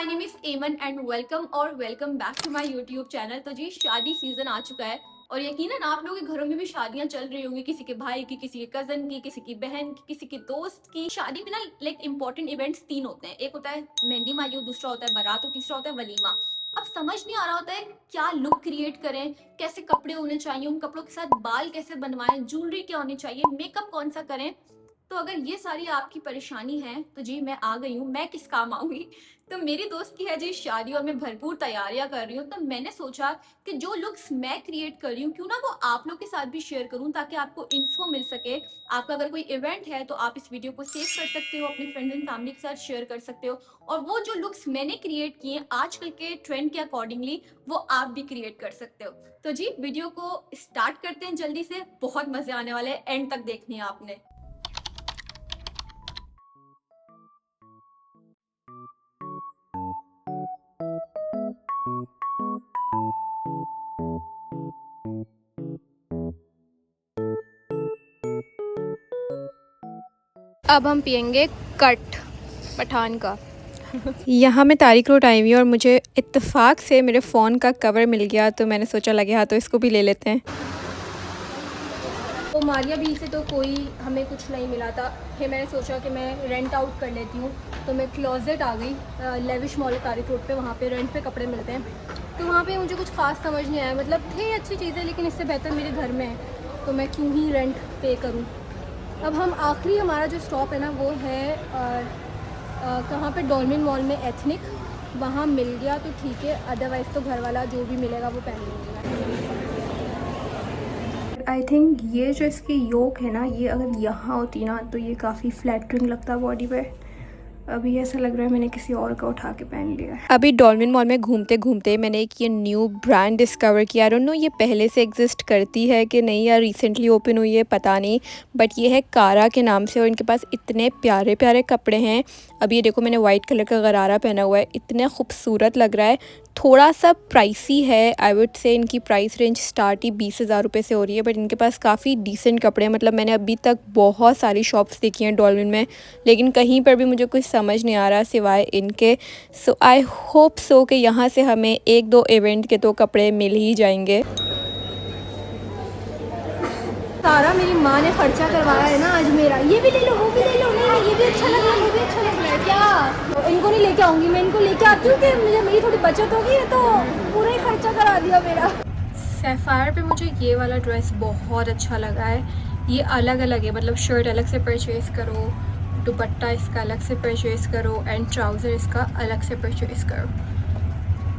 My name is Aman and welcome back to my YouTube channel. तो जी शादी season आ चुका है और यकीनन आप लोगों के घरों में भी शादियां चल रही होंगी, किसी के भाई की, किसी के कजन की, किसी की बहन की, किसी के दोस्त की। शादी में ना लाइक इंपॉर्टेंट इवेंट्स तीन होते हैं। एक होता है मेहंदी मायूं, दूसरा होता है बारात और तीसरा होता है वलीमा। अब समझ नहीं आ रहा होता है क्या लुक क्रिएट करें, कैसे कपड़े होने चाहिए, उन कपड़ों के साथ बाल कैसे बनवाएं, ज्वेलरी क्या होनी चाहिए, मेकअप कौन सा करें। तो अगर ये सारी आपकी परेशानी है तो जी मैं आ गई हूँ। मैं किस काम आऊंगी? तो मेरी दोस्त की है जी शादी और मैं भरपूर तैयारियां कर रही हूँ। तो मैंने सोचा कि जो लुक्स मैं क्रिएट कर रही हूँ क्यों ना वो आप लोग के साथ भी शेयर करूँ, ताकि आपको इन्फो मिल सके। आपका अगर कोई इवेंट है तो आप इस वीडियो को सेव कर सकते हो, अपने फ्रेंड्स एंड फैमिली के साथ शेयर कर सकते हो। और वो जो लुक्स मैंने क्रिएट किए आजकल के ट्रेंड के अकॉर्डिंगली, वो आप भी क्रिएट कर सकते हो। तो जी वीडियो को स्टार्ट करते हैं जल्दी से। बहुत मजे आने वाले हैं, एंड तक देखनी है आपने। अब हम पियेंगे कट पठान का। यहाँ मैं तारिक रोड आई हुई और मुझे इत्तेफाक से मेरे फ़ोन का कवर मिल गया, तो मैंने सोचा लगे हाँ तो इसको भी ले लेते हैं। तो मारिया भी से तो कोई हमें कुछ नहीं मिला था, फिर मैंने सोचा कि मैं रेंट आउट कर लेती हूँ। तो मैं क्लोजेट आ गई, लेविश मॉल तारिक रोड पे, वहाँ पे रेंट पे कपड़े मिलते हैं। तो वहाँ पे मुझे कुछ ख़ास समझ नहीं आया, मतलब थे अच्छी चीज़ें लेकिन इससे बेहतर मेरे घर में है, तो मैं क्यों ही रेंट पे करूँ। अब हम आखिरी हमारा जो स्टॉप है ना वो है कहाँ पे, डॉल्फिन मॉल में एथनिक। वहाँ मिल गया तो ठीक है, अदरवाइज़ तो घर वाला जो भी मिलेगा वो पहन लेंगे। आई थिंक ये जो इसकी योक है ना, ये अगर यहाँ होती ना तो ये काफ़ी फ्लैटरिंग लगता बॉडी पे। अभी ऐसा लग रहा है मैंने किसी और का उठा के पहन लिया है। अभी डॉल्फिन मॉल में घूमते घूमते मैंने एक ये न्यू ब्रांड डिस्कवर किया। आई डोंट नो ये पहले से एग्जिस्ट करती है कि नहीं या रिसेंटली ओपन हुई है, पता नहीं, बट ये है कारा के नाम से और इनके पास इतने प्यारे प्यारे कपड़े हैं। अभी ये देखो मैंने वाइट कलर का गरारा पहना हुआ है, इतने खूबसूरत लग रहा है। थोड़ा सा प्राइसी है, आई वुड से इनकी प्राइस रेंज स्टार्ट ही 20,000 रुपये से हो रही है, बट इनके पास काफ़ी डिसेंट कपड़े हैं। मतलब मैंने अभी तक बहुत सारी शॉप्स देखी हैं डॉल्फिन में, लेकिन कहीं पर भी मुझे कुछ समझ नहीं आ रहा सिवाय इनके। सो आई होप सो कि यहाँ से हमें एक दो इवेंट के तो कपड़े मिल ही जाएंगे। सारा मेरी माँ ने खर्चा करवाया है ना आज मेरा। ये भी ले लो, वो भी ले लो, नहीं नहीं ये भी अच्छा लग रहा है, वो भी अच्छा लग रहा है। क्या तो इनको नहीं लेके आऊँगी, मैं इनको लेके आती हूँ कि मुझे मेरी थोड़ी बचत होगी। ये तो पूरा ही खर्चा करा दिया मेरा। सैफायर पे मुझे ये वाला ड्रेस बहुत अच्छा लगा है। ये अलग अलग है, मतलब शर्ट अलग से परचेज़ करो, दुपट्टा इसका अलग से परचेज़ करो एंड ट्राउज़र इसका अलग से परचेज़ करो।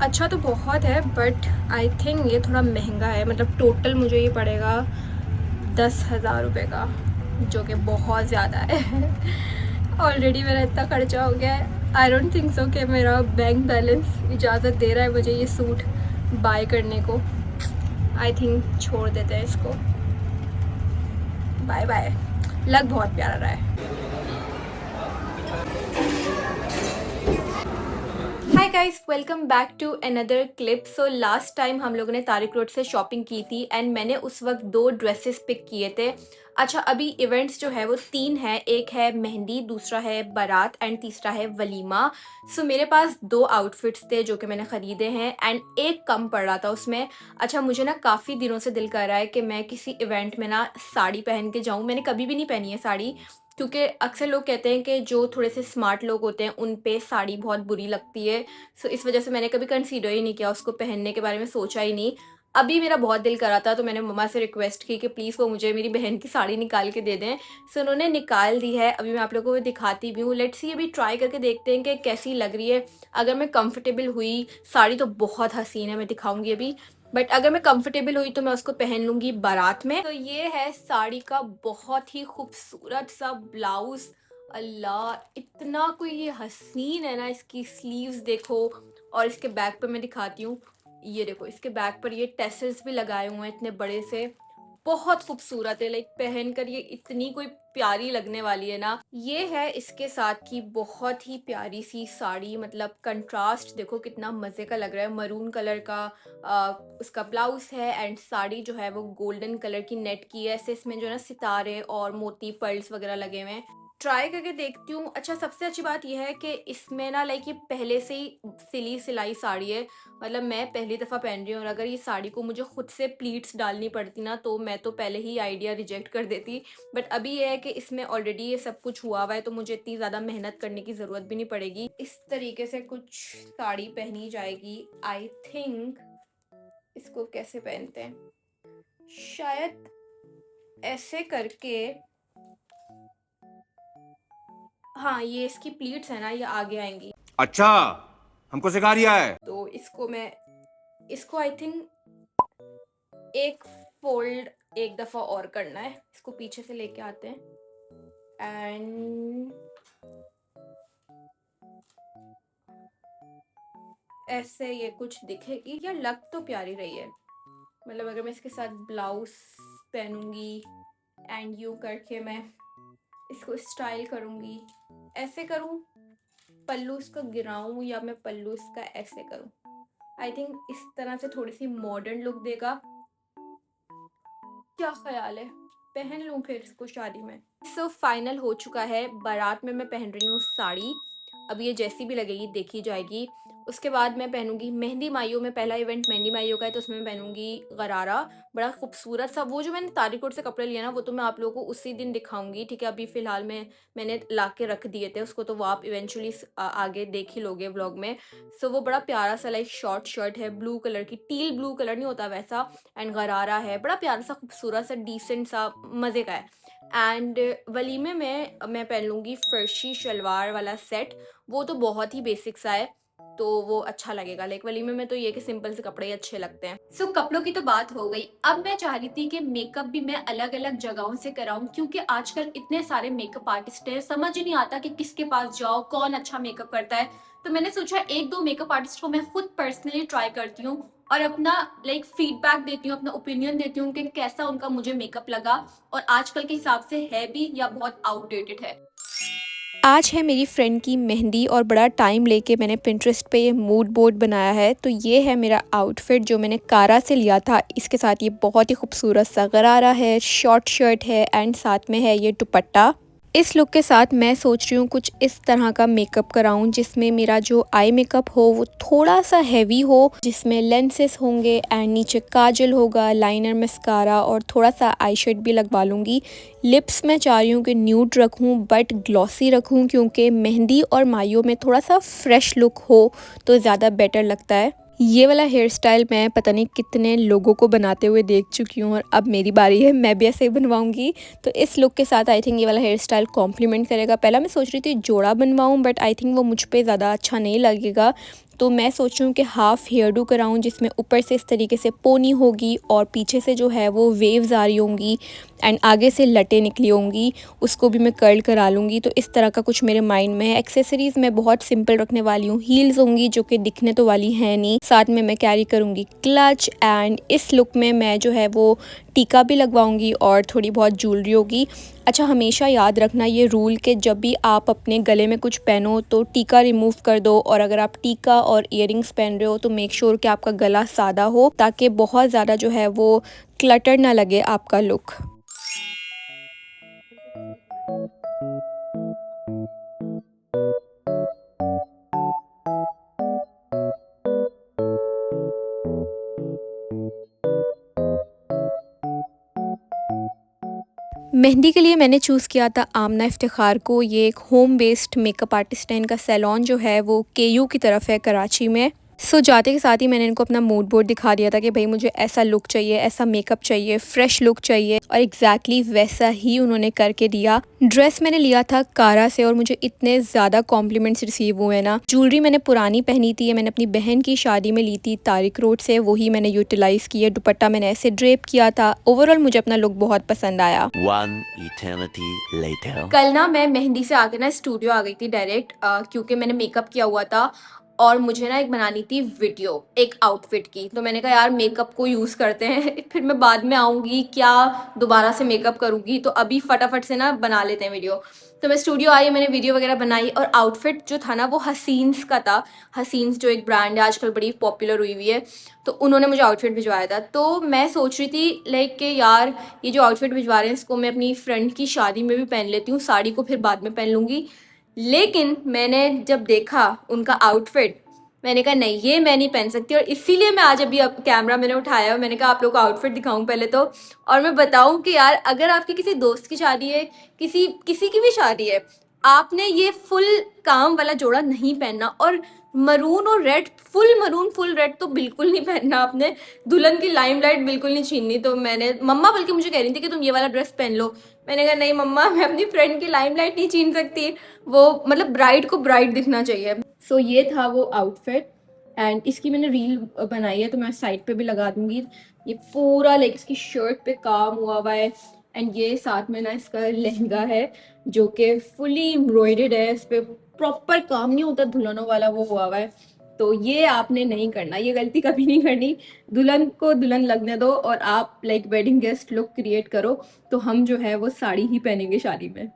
अच्छा तो बहुत है बट आई थिंक ये थोड़ा महंगा है। मतलब टोटल मुझे ये पड़ेगा 10,000 रुपये का, जो कि बहुत ज़्यादा है। ऑलरेडी मेरा इतना खर्चा हो गया है। आई डोंट थिंक सो कि मेरा बैंक बैलेंस इजाज़त दे रहा है मुझे ये सूट बाय करने को। आई थिंक छोड़ देते हैं इसको। Bye bye. लग बहुत प्यारा रहा है। Hi guys, welcome back to another clip. So last time हम लोगों ने तारिक रोड से शॉपिंग की थी एंड मैंने उस वक्त 2 ड्रेसेस पिक किए थे। अच्छा अभी इवेंट्स जो है वो 3 है, एक है मेहंदी, दूसरा है बारात एंड तीसरा है वलीमा। सो मेरे पास 2 आउटफिट्स थे जो कि मैंने ख़रीदे हैं एंड एक कम पड़ रहा था उसमें। अच्छा मुझे ना काफ़ी दिनों से दिल कर रहा है कि मैं किसी इवेंट में ना साड़ी पहन के जाऊँ। मैंने कभी भी नहीं पहनी है साड़ी, क्योंकि अक्सर लोग कहते हैं कि जो थोड़े से स्मार्ट लोग होते हैं उन पे साड़ी बहुत बुरी लगती है। सो इस वजह से मैंने कभी कंसीडर ही नहीं किया, उसको पहनने के बारे में सोचा ही नहीं। अभी मेरा बहुत दिल करा था तो मैंने मम्मा से रिक्वेस्ट की कि प्लीज़ वो मुझे मेरी बहन की साड़ी निकाल के दे दें। सो उन्होंने निकाल दी है। अभी मैं आप लोगों को दिखाती भी हूँ। लेट्स सी अभी ट्राई करके देखते हैं कि कैसी लग रही है। अगर मैं कंफर्टेबल हुई, साड़ी तो बहुत हसीन है, मैं दिखाऊंगी अभी, बट अगर मैं कंफर्टेबल हुई तो मैं उसको पहन लूँगी बारात में। तो ये है साड़ी का बहुत ही खूबसूरत सा ब्लाउज़। अल्लाह इतना कोई ये हसीन है ना, इसकी स्लीव्स देखो। और इसके बैक पर मैं दिखाती हूँ, ये देखो इसके बैक पर ये टेसल्स भी लगाए हुए हैं इतने बड़े से। बहुत खूबसूरत है, लाइक पहन कर ये इतनी कोई प्यारी लगने वाली है ना। ये है इसके साथ की बहुत ही प्यारी सी साड़ी। मतलब कंट्रास्ट देखो कितना मज़े का लग रहा है। मरून कलर का उसका ब्लाउज है एंड साड़ी जो है वो गोल्डन कलर की नेट की है। ऐसे इसमें जो है ना सितारे और मोती पर्ल्स वगैरह लगे हुए हैं। ट्राई करके देखती हूँ। अच्छा, सबसे अच्छी बात ये है कि इसमें ना लाइक ये पहले से ही सिली सिलाई साड़ी है, मतलब मैं पहली दफ़ा पहन रही हूँ, और अगर ये साड़ी को मुझे खुद से प्लीट्स डालनी पड़ती ना तो मैं तो पहले ही आइडिया रिजेक्ट कर देती। बट अभी ये है कि इसमें ऑलरेडी ये सब कुछ हुआ हुआ है, तो मुझे इतनी ज़्यादा मेहनत करने की ज़रूरत भी नहीं पड़ेगी। इस तरीके से कुछ साड़ी पहनी जाएगी आई थिंक। इसको कैसे पहनते हैं, शायद ऐसे करके। हाँ, ये इसकी प्लीट्स है ना, ये आगे आएंगी। अच्छा, हमको सिखा रिया है। तो इसको आई थिंक एक फोल्ड एक दफ़ा और करना है। इसको पीछे से लेके आते हैं एंड ऐसे ये कुछ दिखेगी। या लग तो प्यारी रही है, मतलब अगर मैं इसके साथ ब्लाउज पहनूंगी एंड यू करके मैं इसको स्टाइल करूंगी, ऐसे करूं, पल्लू इसका गिराऊं या मैं पल्लू इसका ऐसे करूं, आई थिंक इस तरह से थोड़ी सी मॉडर्न लुक देगा। क्या ख्याल है, पहन लूं फिर इसको शादी में? सो फाइनल हो चुका है। बारात में मैं पहन रही हूँ साड़ी, अब ये जैसी भी लगेगी देखी जाएगी। उसके बाद मैं पहनूंगी मेहंदी माइयों में, पहला इवेंट मेहंदी माइयों का है तो उसमें मैं पहनूंगी गरारा, बड़ा खूबसूरत सा। वो जो मैंने तारीकोट से कपड़े लिए ना वो तो मैं आप लोगों को उसी दिन दिखाऊंगी, ठीक है? अभी फ़िलहाल मैंने ला के रख दिए थे उसको, तो वो आप इवेंचुअली आगे देख ही लोगे व्लॉग में। सो वो बड़ा प्यारा सा लाइक शॉर्ट शर्ट है, ब्लू कलर की, टील ब्लू कलर नहीं होता वैसा, एंड गरारा है, बड़ा प्यारा सा खूबसूरत सा डिसेंट सा मज़े का है। एंड वलीमे में मैं पहन लूँगी फर्शी शलवार वाला सेट, वो तो बहुत ही बेसिक सा है तो वो अच्छा लगेगा। लाइक वलीमे में तो ये कि सिंपल से कपड़े ही अच्छे लगते हैं। सो कपड़ों की तो बात हो गई, अब मैं चाह रही थी कि मेकअप भी मैं अलग अलग जगहों से कराऊं, क्योंकि आजकल इतने सारे मेकअप आर्टिस्ट हैं, समझ ही नहीं आता कि किसके पास जाओ, कौन अच्छा मेकअप करता है। तो मैंने सोचा एक दो मेकअप आर्टिस्ट को मैं खुद पर्सनली ट्राई करती हूँ और अपना लाइक फीडबैक देती हूँ, अपना ओपिनियन देती हूँ कि कैसा उनका मुझे मेकअप लगा और आजकल के हिसाब से है भी या बहुत आउटडेटेड है। आज है मेरी फ्रेंड की मेहंदी और बड़ा टाइम लेके मैंने पिंटरेस्ट पे ये मूड बोर्ड बनाया है। तो ये है मेरा आउटफिट जो मैंने कारा से लिया था। इसके साथ ये बहुत ही खूबसूरत सा गरारा है, शॉर्ट शर्ट है एंड साथ में है ये दुपट्टा। इस लुक के साथ मैं सोच रही हूँ कुछ इस तरह का मेकअप कराऊँ जिसमें मेरा जो आई मेकअप हो वो थोड़ा सा हैवी हो, जिसमें लेंसेस होंगे एंड नीचे काजल होगा, लाइनर, मस्कारा और थोड़ा सा आई शेड भी लगवा लूँगी। लिप्स मैं चाह रही हूँ कि न्यूड रखूँ बट ग्लॉसी रखूँ, क्योंकि मेहंदी और माइयों में थोड़ा सा फ्रेश लुक हो तो ज़्यादा बेटर लगता है। ये वाला हेयर स्टाइल मैं पता नहीं कितने लोगों को बनाते हुए देख चुकी हूँ और अब मेरी बारी है, मैं भी ऐसे ही बनवाऊँगी। तो इस लुक के साथ आई थिंक ये वाला हेयर स्टाइल कॉम्प्लीमेंट करेगा। पहला मैं सोच रही थी जोड़ा बनवाऊँ बट आई थिंक वो मुझ पे ज़्यादा अच्छा नहीं लगेगा, तो मैं सोच रही हूँ कि हाफ़ हेयर डू कराऊँ जिसमें ऊपर से इस तरीके से पोनी होगी और पीछे से जो है वो वेव्स आ रही होंगी एंड आगे से लटें निकली होंगी, उसको भी मैं कर्ल करा लूँगी। तो इस तरह का कुछ मेरे माइंड में है। एक्सेसरीज़ मैं बहुत सिंपल रखने वाली हूँ, हील्स होंगी जो कि दिखने तो वाली हैं नहीं, साथ में मैं कैरी करूँगी क्लच एंड इस लुक में मैं जो है वो टीका भी लगवाऊंगी और थोड़ी बहुत ज्वेलरी होगी। अच्छा, हमेशा याद रखना ये रूल कि जब भी आप अपने गले में कुछ पहनो तो टीका रिमूव कर दो, और अगर आप टीका और इयररिंग्स पहन रहे हो तो मेक श्योर कि आपका गला सादा हो ताकि बहुत ज़्यादा जो है वो क्लटर ना लगे आपका लुक। मेहंदी के लिए मैंने चूज़ किया था आमना इफ्तिखार को। ये एक होम बेस्ड मेकअप आर्टिस्ट है। इनका सैलून जो है वो केयू की तरफ है कराची में। सो जाते के साथ ही मैंने इनको अपना मूड बोर्ड दिखा दिया था कि भाई मुझे ऐसा लुक चाहिए, ऐसा मेकअप चाहिए, फ्रेश लुक चाहिए, और एग्जैक्टली वैसा ही उन्होंने करके दिया। ड्रेस मैंने लिया था कारा से और मुझे इतने ज़्यादा कॉम्प्लीमेंट्स रिसीव हुए ना। ज्वेलरी मैंने पुरानी पहनी थी, मैंने अपनी बहन की शादी में ली थी तारिक रोड से, वही मैंने यूटिलाइज़ की है। दुपट्टा मैंने ऐसे ड्रेप किया था। ओवरऑल मुझे अपना लुक बहुत पसंद आया। One eternity later. कल ना मैं मेहंदी से आके ना स्टूडियो आ गई थी डायरेक्ट, क्योंकि मैंने मेकअप किया हुआ था और मुझे ना एक बनानी थी वीडियो एक आउटफिट की। तो मैंने कहा यार मेकअप को यूज़ करते हैं फिर मैं बाद में आऊँगी क्या दोबारा से मेकअप करूँगी, तो अभी फटाफट से ना बना लेते हैं वीडियो। तो मैं स्टूडियो आई, मैंने वीडियो वगैरह बनाई और आउटफिट जो था ना वो हसीन्स का था। हसीन्स जो एक ब्रांड है आजकल बड़ी पॉपुलर हुई हुई है, तो उन्होंने मुझे आउटफिट भिजवाया था। तो मैं सोच रही थी लाइक कि यार ये जो आउटफिट भिजवा रहे हैं इसको मैं अपनी फ्रेंड की शादी में भी पहन लेती हूँ, साड़ी को फिर बाद में पहन लूँगी। लेकिन मैंने जब देखा उनका आउटफिट, मैंने कहा नहीं ये मैं नहीं पहन सकती, और इसीलिए मैं आज अभी अब कैमरा मैंने उठाया और मैंने कहा आप लोग को आउटफिट दिखाऊं पहले तो, और मैं बताऊं कि यार अगर आपकी किसी दोस्त की शादी है, किसी किसी की भी शादी है, आपने ये फुल काम वाला जोड़ा नहीं पहनना। और मरून और red, full maroon full red तो बिल्कुल नहीं पहनना आपने, दुल्हन की लाइमलाइट बिल्कुल नहीं छीननी। तो मैंने, मम्मा बल्कि मुझे कह रही थी कि तुम ये वाला ड्रेस पहन लो, मैंने कहा नहीं मम्मा मैं अपनी फ्रेंड की लाइमलाइट नहीं छीन सकती, वो मतलब ब्राइड को ब्राइड दिखना चाहिए। सो ये था वो आउटफिट एंड इसकी मैंने रील बनाई है तो मैं साइड पे भी लगा दूंगी। ये पूरा लाइक इसकी शर्ट पे काम हुआ है एंड ये साथ में ना इसका लहंगा है जो कि फुली एम्ब्रॉयडर्ड है, इस पे प्रॉपर काम नहीं होता दुल्हनों वाला वो हुआ है। तो ये आपने नहीं करना, ये गलती कभी नहीं करनी। दुल्हन को दुल्हन लगने दो और आप like wedding guest look create करो। तो हम जो है वो साड़ी ही पहनेंगे शादी में।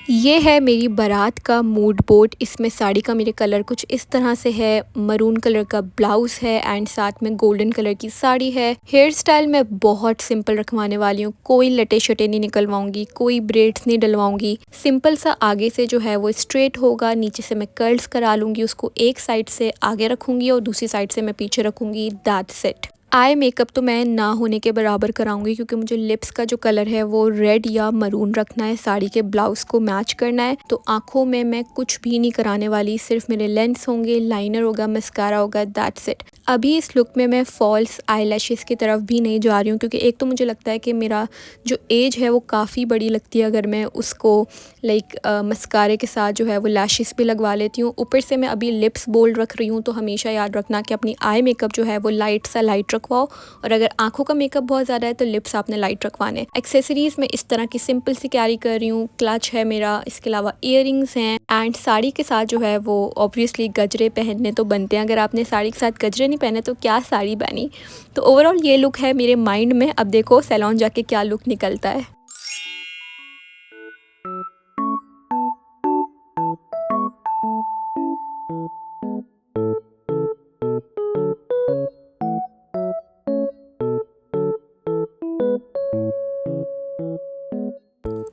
ये है मेरी बारात का मूड बोर्ड। इसमें साड़ी का मेरे कलर कुछ इस तरह से है, मरून कलर का ब्लाउज है एंड साथ में गोल्डन कलर की साड़ी है। हेयर स्टाइल मैं बहुत सिंपल रखवाने वाली हूँ, कोई लटे शटे नहीं निकलवाऊंगी, कोई ब्रेड्स नहीं डलवाऊंगी। सिंपल सा आगे से जो है वो स्ट्रेट होगा, नीचे से मैं कर्ल्स करा लूँगी, उसको एक साइड से आगे रखूँगी और दूसरी साइड से मैं पीछे रखूँगी। That's it. आई मेकअप तो मैं ना होने के बराबर कराऊंगी क्योंकि मुझे लिप्स का जो कलर है वो रेड या मरून रखना है, साड़ी के ब्लाउज को मैच करना है। तो आंखों में मैं कुछ भी नहीं कराने वाली, सिर्फ मेरे लेंस होंगे, लाइनर होगा, मस्कारा होगा, दैट्स इट। अभी इस लुक में मैं फॉल्स आईलैशेस की तरफ भी नहीं जा रही हूँ क्योंकि एक तो मुझे लगता है कि मेरा जो एज है वो काफ़ी बड़ी लगती है अगर मैं उसको लाइक मस्कारे के साथ जो है वो लैशेस भी लगवा लेती हूँ। ऊपर से मैं अभी लिप्स बोल्ड रख रही हूँ, तो हमेशा याद रखना कि अपनी आई मेकअप जो है वो लाइट सा लाइट रखवाओ, और अगर आंखों का मेकअप बहुत ज़्यादा है तो लिप्स आपने लाइट रखवाने। एक्सेसरीज में इस तरह की सिंपल सी कैरी कर रही हूँ, क्लच है मेरा, इसके अलावा इयररिंग्स हैं एंड साड़ी के साथ जो है वो ऑब्वियसली गजरे पहनने तो बनते हैं। अगर आपने साड़ी के साथ गजरे नहीं पहने तो क्या साड़ी बनी। तो ओवरऑल ये लुक है मेरे माइंड में। अब देखो सैलून जाके क्या लुक निकलता है।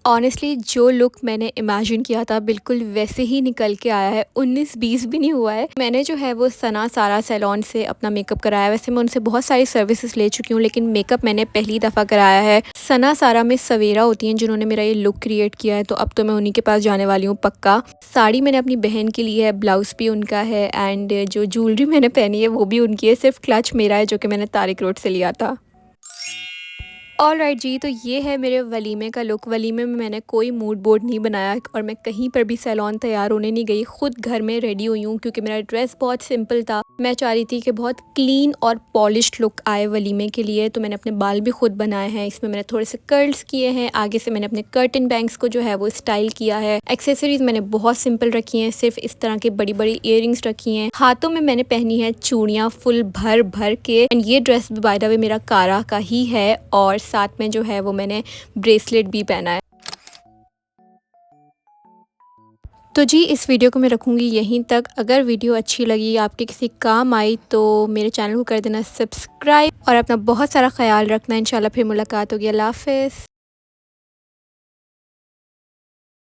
ऑनेस्टली जो लुक मैंने इमेजिन किया था बिल्कुल वैसे ही निकल के आया है, 19-20 भी नहीं हुआ है। मैंने जो है वो सना सारा सैलून से अपना मेकअप कराया। वैसे मैं उनसे बहुत सारी सर्विसेज ले चुकी हूँ लेकिन मेकअप मैंने पहली दफ़ा कराया है। सना सारा में सवेरा होती हैं जिन्होंने मेरा ये लुक क्रिएट किया है, तो अब तो मैं उन्हीं के पास जाने वाली हूँ पक्का। साड़ी मैंने अपनी बहन की ली है, ब्लाउज़ भी उनका है एंड जो ज्वेलरी मैंने पहनी है वो भी उनकी है, सिर्फ क्लच मेरा है जो कि मैंने तारिक रोड से लिया था। ऑलराइट जी, तो ये है मेरे वलीमे का लुक। वलीमे में मैंने कोई मूड बोर्ड नहीं बनाया और मैं कहीं पर भी सैलून तैयार होने नहीं गई, खुद घर में रेडी हुई हूँ क्योंकि मेरा ड्रेस बहुत सिंपल था। मैं चाह रही थी कि बहुत क्लीन और पॉलिश्ड लुक आए वलीमे के लिए, तो मैंने अपने बाल भी खुद बनाए हैं। इसमें मैंने थोड़े से कर्ल्स किए हैं, आगे से मैंने अपने कर्टन बैंग्स को जो है वो स्टाइल किया है। एक्सेसरीज मैंने बहुत सिंपल रखी हैं, सिर्फ इस तरह की बड़ी बड़ी इयररिंग्स रखी हैं। हाथों में मैंने पहनी है चूड़ियाँ फुल भर भर के एंड ये ड्रेस भी बाय द वे मेरा कारा का ही है और साथ में जो है वो मैंने ब्रेसलेट भी पहना है। तो जी इस वीडियो को मैं रखूँगी यहीं तक। अगर वीडियो अच्छी लगी, आपके किसी काम आई, तो मेरे चैनल को कर देना सब्सक्राइब और अपना बहुत सारा ख्याल रखना। इंशाल्लाह फिर मुलाकात होगी। अल्लाह हाफ़िज़।